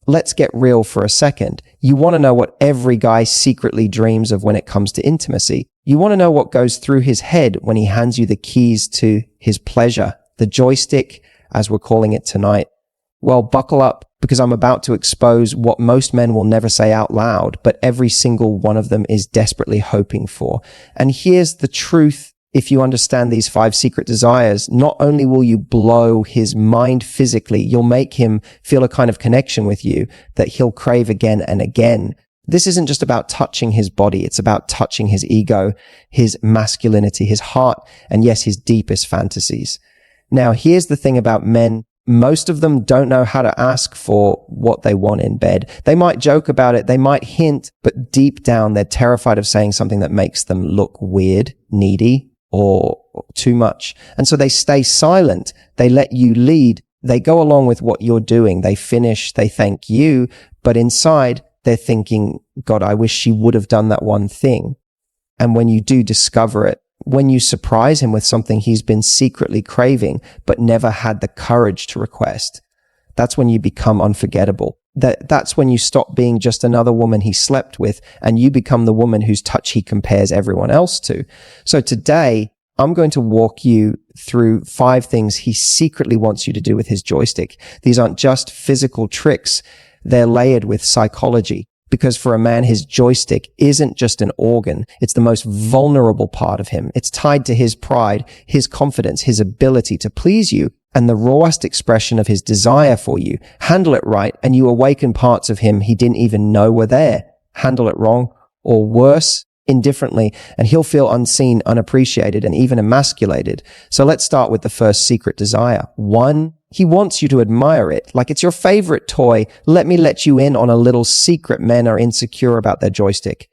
let's get real for a second. You want to know what every guy secretly dreams of when it comes to intimacy. You want to know what goes through his head when he hands you the keys to his pleasure, the joystick, as we're calling it tonight. Well, buckle up, because I'm about to expose what most men will never say out loud, but every single one of them is desperately hoping for. And here's the truth. If you understand these 5 secret desires, not only will you blow his mind physically, you'll make him feel a kind of connection with you that he'll crave again and again. This isn't just about touching his body. It's about touching his ego, his masculinity, his heart, and yes, his deepest fantasies. Now, here's the thing about men. Most of them don't know how to ask for what they want in bed. They might joke about it, they might hint, but deep down, they're terrified of saying something that makes them look weird, needy, or too much. And so they stay silent. They let you lead. They go along with what you're doing. They finish, they thank you, but inside they're thinking, God, I wish she would have done that one thing. And when you do discover it, when you surprise him with something he's been secretly craving, but never had the courage to request, that's when you become unforgettable. That's when you stop being just another woman he slept with, and you become the woman whose touch he compares everyone else to. So today, I'm going to walk you through 5 things he secretly wants you to do with his joystick. These aren't just physical tricks. They're layered with psychology. Because for a man, his joystick isn't just an organ. It's the most vulnerable part of him. It's tied to his pride, his confidence, his ability to please you, and the rawest expression of his desire for you. Handle it right, and you awaken parts of him he didn't even know were there. Handle it wrong, or worse, indifferently, and he'll feel unseen, unappreciated, and even emasculated. So let's start with the first secret desire. 1, he wants you to admire it. Like it's your favorite toy. Let me let you in on a little secret men are insecure about their joystick.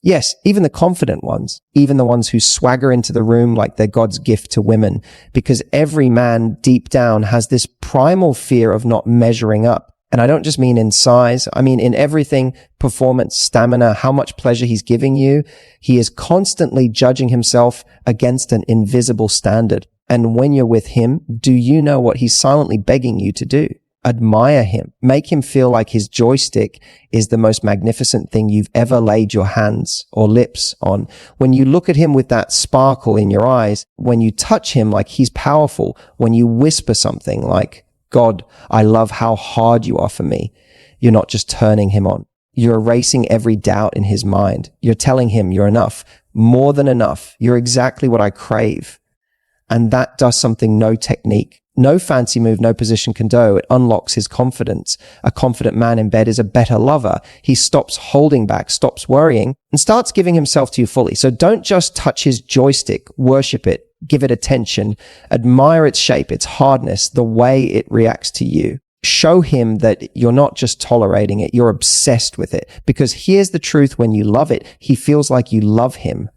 Yes, even the confident ones, even the ones who swagger into the room like they're God's gift to women, because every man deep down has this primal fear of not measuring up. And I don't just mean in size. I mean in everything, performance, stamina, how much pleasure he's giving you. He is constantly judging himself against an invisible standard. And when you're with him, do you know what he's silently begging you to do? Admire him. Make him feel like his joystick is the most magnificent thing you've ever laid your hands or lips on. When you look at him with that sparkle in your eyes, when you touch him like he's powerful, when you whisper something like, God, I love how hard you are for me. You're not just turning him on. You're erasing every doubt in his mind. You're telling him you're enough, more than enough. You're exactly what I crave. And that does something no technique, no fancy move, no position can do. It unlocks his confidence. A confident man in bed is a better lover. He stops holding back, stops worrying, and starts giving himself to you fully. So don't just touch his joystick, worship it, give it attention, admire its shape, its hardness, the way it reacts to you. Show him that you're not just tolerating it, you're obsessed with it. Because here's the truth, when you love it, he feels like you love him.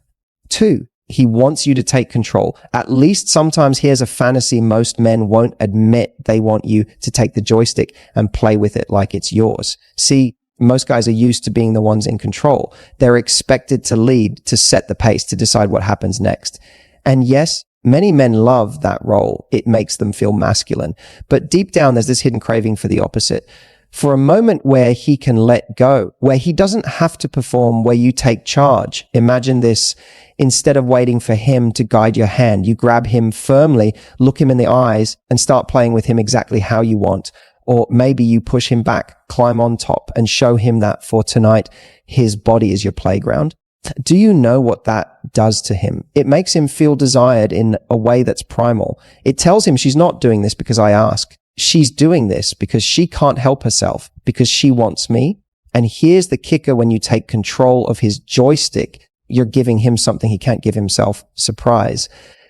2, he wants you to take control. At least sometimes here's a fantasy most men won't admit. They want you to take the joystick and play with it like it's yours. See, most guys are used to being the ones in control. They're expected to lead, to set the pace, to decide what happens next. And yes, many men love that role. It makes them feel masculine. But deep down, there's this hidden craving for the opposite. For a moment where he can let go, where he doesn't have to perform, where you take charge. Imagine this. Instead of waiting for him to guide your hand, you grab him firmly, look him in the eyes, and start playing with him exactly how you want. Or maybe you push him back, climb on top, and show him that for tonight, his body is your playground. Do you know what that does to him? It makes him feel desired in a way that's primal. It tells him she's not doing this because I ask. She's doing this because she can't help herself, because she wants me. And here's the kicker: when you take control of his joystick, you're giving him something he can't give himself: surprise.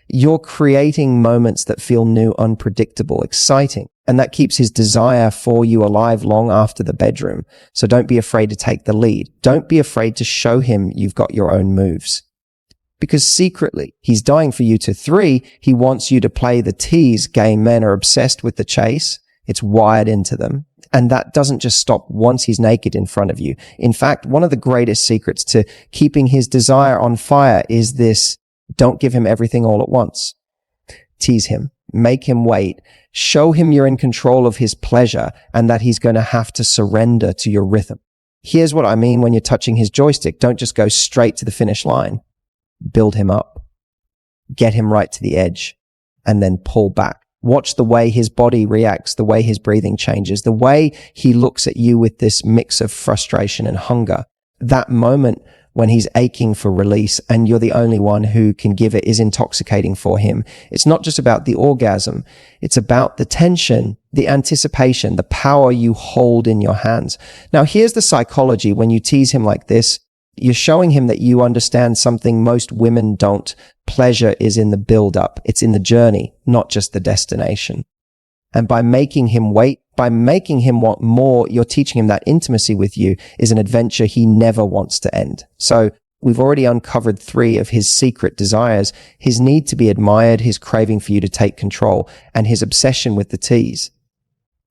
You're creating moments that feel new, unpredictable, exciting. And that keeps his desire for you alive long after the bedroom. So don't be afraid to take the lead. Don't be afraid to show him you've got your own moves. Because secretly, he's dying for you to. 3, he wants you to play the tease game. Men are obsessed with the chase. It's wired into them. And that doesn't just stop once he's naked in front of you. In fact, one of the greatest secrets to keeping his desire on fire is this: don't give him everything all at once. Tease him. make him wait, show him you're in control of his pleasure and that he's going to have to surrender to your rhythm. Here's what I mean when you're touching his joystick. Don't just go straight to the finish line. Build him up. Get him right to the edge and then pull back. Watch the way his body reacts, the way his breathing changes, the way he looks at you with this mix of frustration and hunger. That moment when he's aching for release and you're the only one who can give it is intoxicating for him. It's not just about the orgasm. It's about the tension, the anticipation, the power you hold in your hands. Now, here's the psychology. When you tease him like this, you're showing him that you understand something most women don't. Pleasure is in the build-up. It's in the journey, not just the destination. And by making him wait, by making him want more, you're teaching him that intimacy with you is an adventure he never wants to end. So we've already uncovered 3 of his secret desires: his need to be admired, his craving for you to take control, and his obsession with the tease.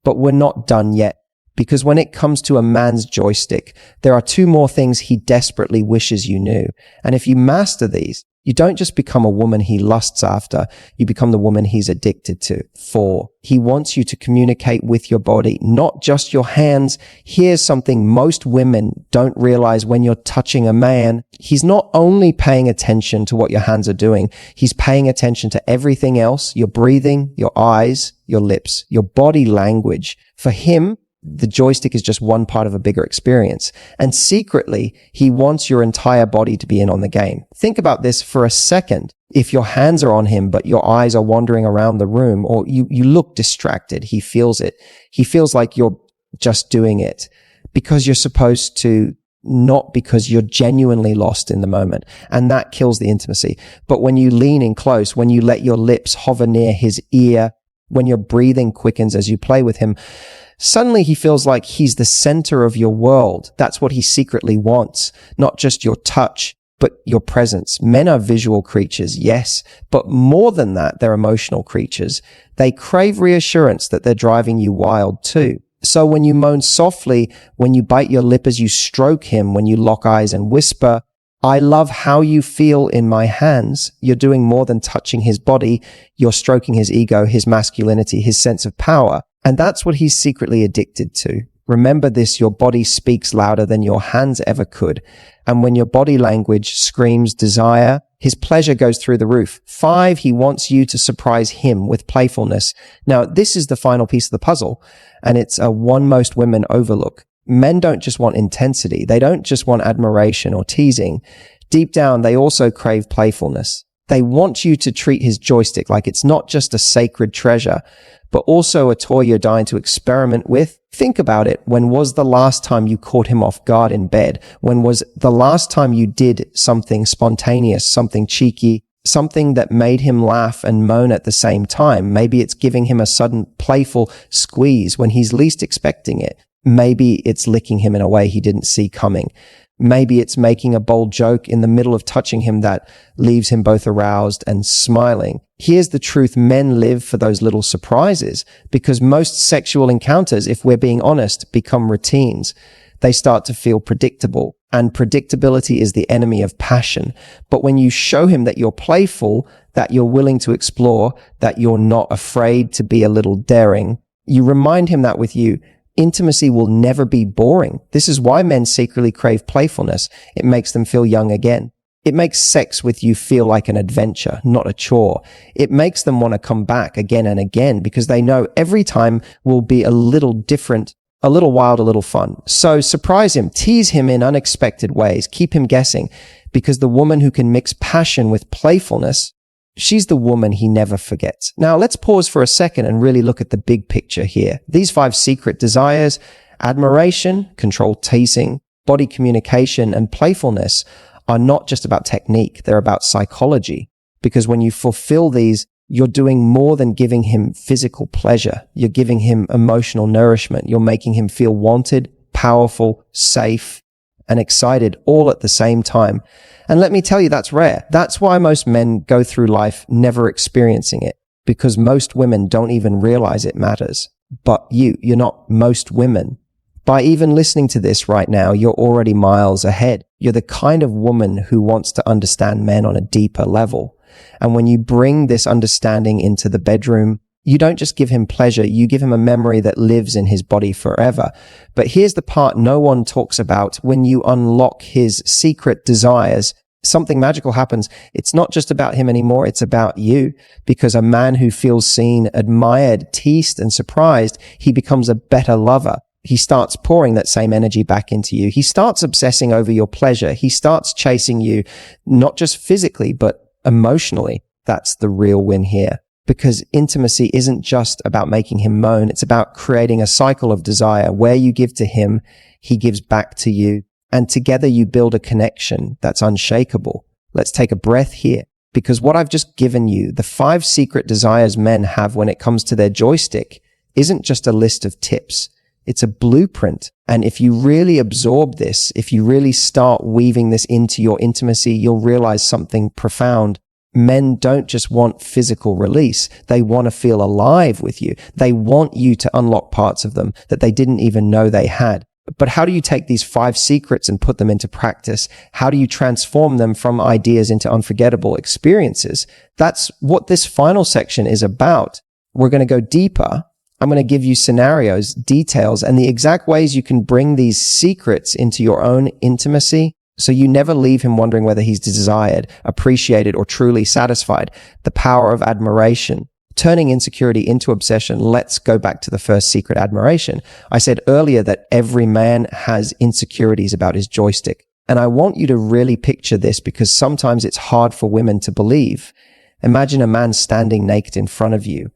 But we're not done yet, because when it comes to a man's joystick, there are 2 more things he desperately wishes you knew. And if you master these, you don't just become a woman he lusts after, you become the woman he's addicted to. 4, he wants you to communicate with your body, not just your hands. Here's something most women don't realize when you're touching a man. He's not only paying attention to what your hands are doing, he's paying attention to everything else: your breathing, your eyes, your lips, your body language. For him, the joystick is just one part of a bigger experience. And secretly, he wants your entire body to be in on the game. Think about this for a second. If your hands are on him, but your eyes are wandering around the room, or you look distracted, he feels it. He feels like you're just doing it because you're supposed to, not because you're genuinely lost in the moment. And that kills the intimacy. But when you lean in close, when you let your lips hover near his ear, when your breathing quickens as you play with him, suddenly he feels like he's the center of your world. That's what he secretly wants. Not just your touch, but your presence. Men are visual creatures, yes, but more than that, they're emotional creatures. They crave reassurance that they're driving you wild too. So when you moan softly, when you bite your lip as you stroke him, when you lock eyes and whisper, "I love how you feel in my hands," you're doing more than touching his body. You're stroking his ego, his masculinity, his sense of power. And that's what he's secretly addicted to. Remember this: your body speaks louder than your hands ever could. And when your body language screams desire, his pleasure goes through the roof. 5, he wants you to surprise him with playfulness. Now, this is the final piece of the puzzle, and it's one most women overlook. Men don't just want intensity. They don't just want admiration or teasing. Deep down, they also crave playfulness. They want you to treat his joystick like it's not just a sacred treasure, but also a toy you're dying to experiment with. Think about it. When was the last time you caught him off guard in bed? When was the last time you did something spontaneous, something cheeky, something that made him laugh and moan at the same time? Maybe it's giving him a sudden playful squeeze when he's least expecting it. Maybe it's licking him in a way he didn't see coming. Maybe it's making a bold joke in the middle of touching him that leaves him both aroused and smiling. Here's the truth: men live for those little surprises, because most sexual encounters, if we're being honest, become routines. They start to feel predictable, and predictability is the enemy of passion. But when you show him that you're playful, that you're willing to explore, that you're not afraid to be a little daring, you remind him that with you, intimacy will never be boring. This is why men secretly crave playfulness. It makes them feel young again. It makes sex with you feel like an adventure, not a chore. It makes them want to come back again and again because they know every time will be a little different, a little wild, a little fun. So surprise him, tease him in unexpected ways, keep him guessing, because the woman who can mix passion with playfulness, she's the woman he never forgets. Now, let's pause for a second and really look at the big picture here. These 5 secret desires: admiration, control, teasing, body communication, and playfulness are not just about technique. They're about psychology. Because when you fulfill these, you're doing more than giving him physical pleasure. You're giving him emotional nourishment. You're making him feel wanted, powerful, safe, and excited all at the same time. And let me tell you, that's rare. That's why most men go through life never experiencing it, because most women don't even realize it matters. But you're not most women. By even listening to this right now, you're already miles ahead. You're the kind of woman who wants to understand men on a deeper level. And when you bring this understanding into the bedroom, you don't just give him pleasure, you give him a memory that lives in his body forever. But here's the part no one talks about. When you unlock his secret desires, something magical happens. It's not just about him anymore, it's about you. Because a man who feels seen, admired, teased, and surprised, he becomes a better lover. He starts pouring that same energy back into you. He starts obsessing over your pleasure. He starts chasing you, not just physically, but emotionally. That's the real win here. Because intimacy isn't just about making him moan. It's about creating a cycle of desire where you give to him, he gives back to you. And together you build a connection that's unshakable. Let's take a breath here. Because what I've just given you, the 5 secret desires men have when it comes to their joystick, isn't just a list of tips. It's a blueprint. And if you really absorb this, if you really start weaving this into your intimacy, you'll realize something profound. Men don't just want physical release. They want to feel alive with you. They want you to unlock parts of them that they didn't even know they had. But how do you take these 5 secrets and put them into practice? How do you transform them from ideas into unforgettable experiences? That's what this final section is about. We're going to go deeper. I'm going to give you scenarios, details, and the exact ways you can bring these secrets into your own intimacy so you never leave him wondering whether he's desired, appreciated, or truly satisfied. The power of admiration. Turning insecurity into obsession. Let's go back to the first secret, admiration. I said earlier that every man has insecurities about his joystick. And I want you to really picture this because sometimes it's hard for women to believe. Imagine a man standing naked in front of you.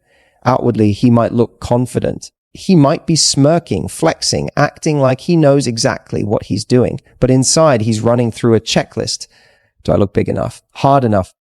Outwardly, he might look confident. He might be smirking, flexing, acting like he knows exactly what he's doing. But inside, he's running through a checklist. Do I look big enough? Hard enough?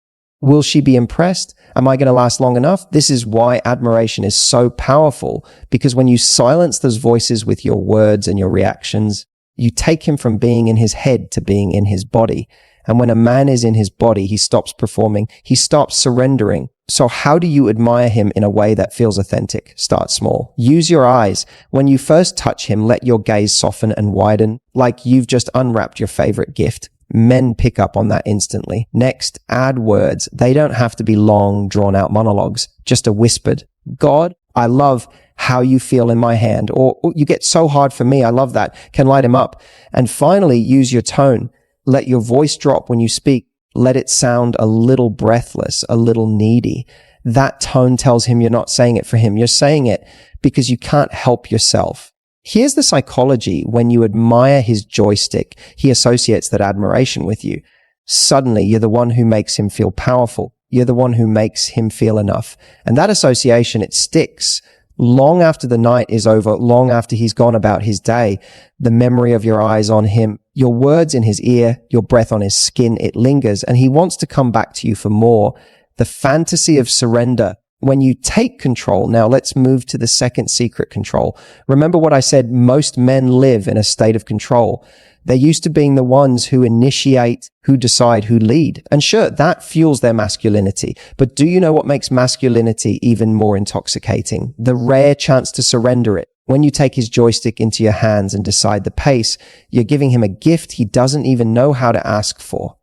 Will she be impressed? Am I going to last long enough? This is why admiration is so powerful, because when you silence those voices with your words and your reactions, you take him from being in his head to being in his body. And when a man is in his body, he stops performing, he stops surrendering. So how do you admire him in a way that feels authentic? Start small. Use your eyes. When you first touch him, let your gaze soften and widen, like you've just unwrapped your favorite gift. Men pick up on that instantly. Next, add words. They don't have to be long, drawn-out monologues, just a whispered, God, I love how you feel in my hand, or you get so hard for me, I love that, can light him up. And finally, use your tone. Let your voice drop when you speak. Let it sound a little breathless, a little needy. That tone tells him you're not saying it for him. You're saying it because you can't help yourself. Here's the psychology. When you admire his joystick, he associates that admiration with you. Suddenly, you're the one who makes him feel powerful. You're the one who makes him feel enough. And that association, it sticks. Long after the night is over, long after he's gone about his day, the memory of your eyes on him, your words in his ear, your breath on his skin, it lingers, and he wants to come back to you for more. The fantasy of surrender. When you take control, now let's move to the second secret, control. Remember what I said, most men live in a state of control. They're used to being the ones who initiate, who decide, who lead. And sure, that fuels their masculinity. But do you know what makes masculinity even more intoxicating? The rare chance to surrender it. When you take his joystick into your hands and decide the pace, you're giving him a gift he doesn't even know how to ask for.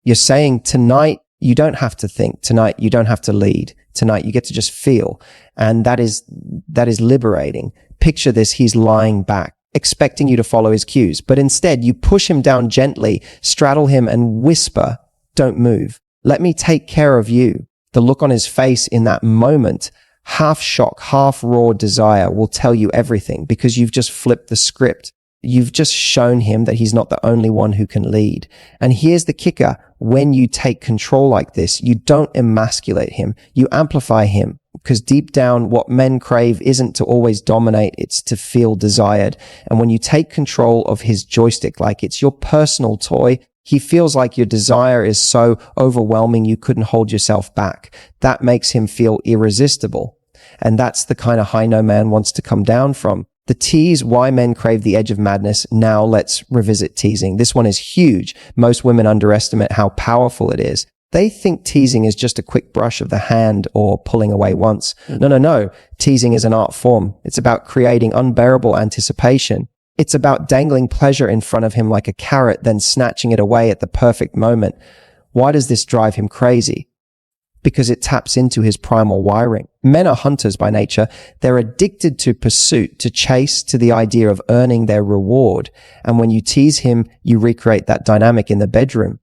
You're saying, tonight, you don't have to think. Tonight, you don't have to lead. Tonight, you get to just feel. And that is liberating. Picture this, he's lying back, expecting you to follow his cues. But instead, you push him down gently, straddle him and whisper, don't move. Let me take care of you. The look on his face in that moment, half shock, half raw desire, will tell you everything because you've just flipped the script. You've just shown him that he's not the only one who can lead. And here's the kicker. When you take control like this, you don't emasculate him. You amplify him. Because deep down, what men crave isn't to always dominate, it's to feel desired. And when you take control of his joystick like it's your personal toy, he feels like your desire is so overwhelming you couldn't hold yourself back. That makes him feel irresistible. And that's the kind of high no man wants to come down from. The tease, why men crave the edge of madness. Now let's revisit teasing. This one is huge. Most women underestimate how powerful it is. They think teasing is just a quick brush of the hand or pulling away once. No. Teasing is an art form. It's about creating unbearable anticipation. It's about dangling pleasure in front of him like a carrot, then snatching it away at the perfect moment. Why does this drive him crazy? because it taps into his primal wiring. Men are hunters by nature. They're addicted to pursuit, to chase, to the idea of earning their reward. And when you tease him, you recreate that dynamic in the bedroom.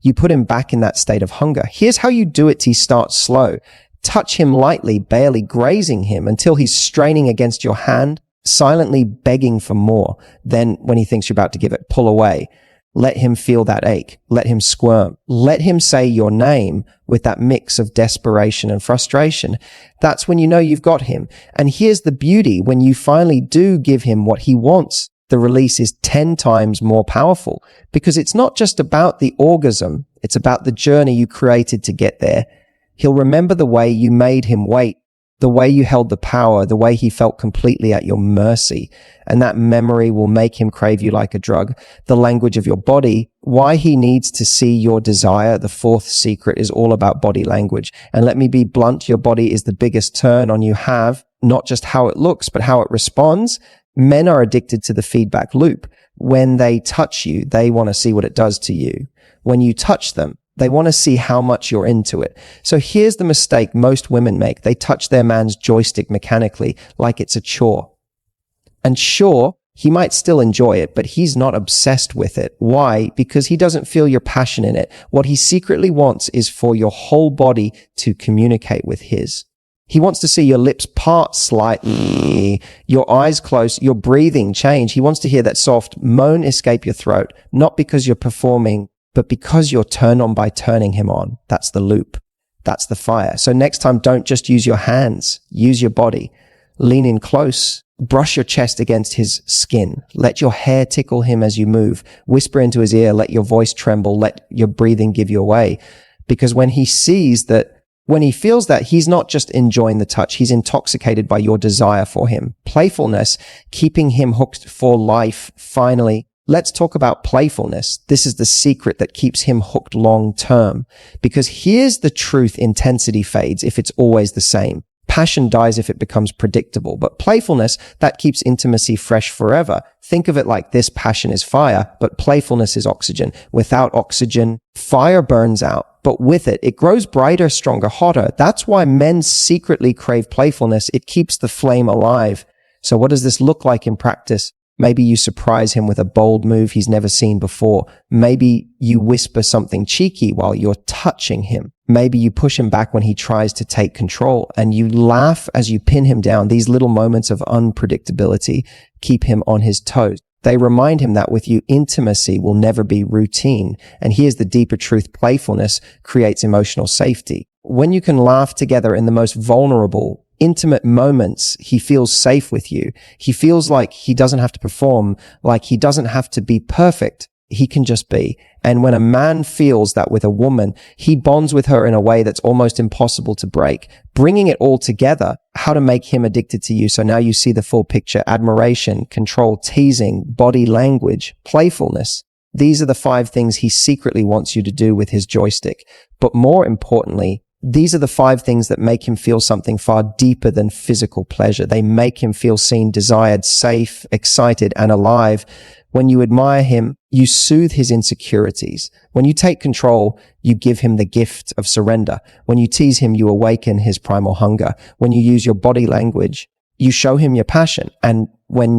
You put him back in that state of hunger. Here's how you do it to start slow. Touch him lightly, barely grazing him until he's straining against your hand, silently begging for more. Then when he thinks you're about to give it, pull away. Let him feel that ache. Let him squirm. Let him say your name with that mix of desperation and frustration. That's when you know you've got him. And here's the beauty. When you finally do give him what he wants, the release is 10 times more powerful, because it's not just about the orgasm. It's about the journey you created to get there. He'll remember the way you made him wait, the way you held the power, the way he felt completely at your mercy. And that memory will make him crave you like a drug. The language of your body, why he needs to see your desire. The fourth secret is all about body language. And let me be blunt, your body is the biggest turn on you have, not just how it looks, but how it responds. Men are addicted to the feedback loop. When they touch you, they want to see what it does to you. When you touch them, they want to see how much you're into it. So here's the mistake most women make. They touch their man's joystick mechanically, like it's a chore. And sure, he might still enjoy it, but he's not obsessed with it. Why? Because he doesn't feel your passion in it. What he secretly wants is for your whole body to communicate with his. He wants to see your lips part slightly, your eyes close, your breathing change. He wants to hear that soft moan escape your throat, not because you're performing, but because you're turned on by turning him on. That's the loop. That's the fire. So next time, don't just use your hands. Use your body. Lean in close. Brush your chest against his skin. Let your hair tickle him as you move. Whisper into his ear. Let your voice tremble. Let your breathing give you away. Because when he feels that, he's not just enjoying the touch, he's intoxicated by your desire for him. Playfulness, keeping him hooked for life. Finally, let's talk about playfulness. This is the secret that keeps him hooked long term. Because here's the truth: intensity fades if it's always the same. Passion dies if it becomes predictable. But playfulness, that keeps intimacy fresh forever. Think of it like this: passion is fire, but playfulness is oxygen. Without oxygen, fire burns out. But with it, it grows brighter, stronger, hotter. That's why men secretly crave playfulness. It keeps the flame alive. So what does this look like in practice? Maybe you surprise him with a bold move he's never seen before. Maybe you whisper something cheeky while you're touching him. Maybe you push him back when he tries to take control, and you laugh as you pin him down. These little moments of unpredictability keep him on his toes. They remind him that with you, intimacy will never be routine. And here's the deeper truth: playfulness creates emotional safety. When you can laugh together in the most vulnerable, intimate moments, he feels safe with you. He feels like he doesn't have to perform, like he doesn't have to be perfect. He can just be. And when a man feels that with a woman, he bonds with her in a way that's almost impossible to break. Bringing it all together, how to make him addicted to you. So now you see the full picture: admiration, control, teasing, body language, playfulness. These are the 5 things he secretly wants you to do with his joystick. But more importantly, these are the 5 things that make him feel something far deeper than physical pleasure. They make him feel seen, desired, safe, excited, and alive. When you admire him, you soothe his insecurities. When you take control, you give him the gift of surrender. When you tease him, you awaken his primal hunger. When you use your body language, you show him your passion. And when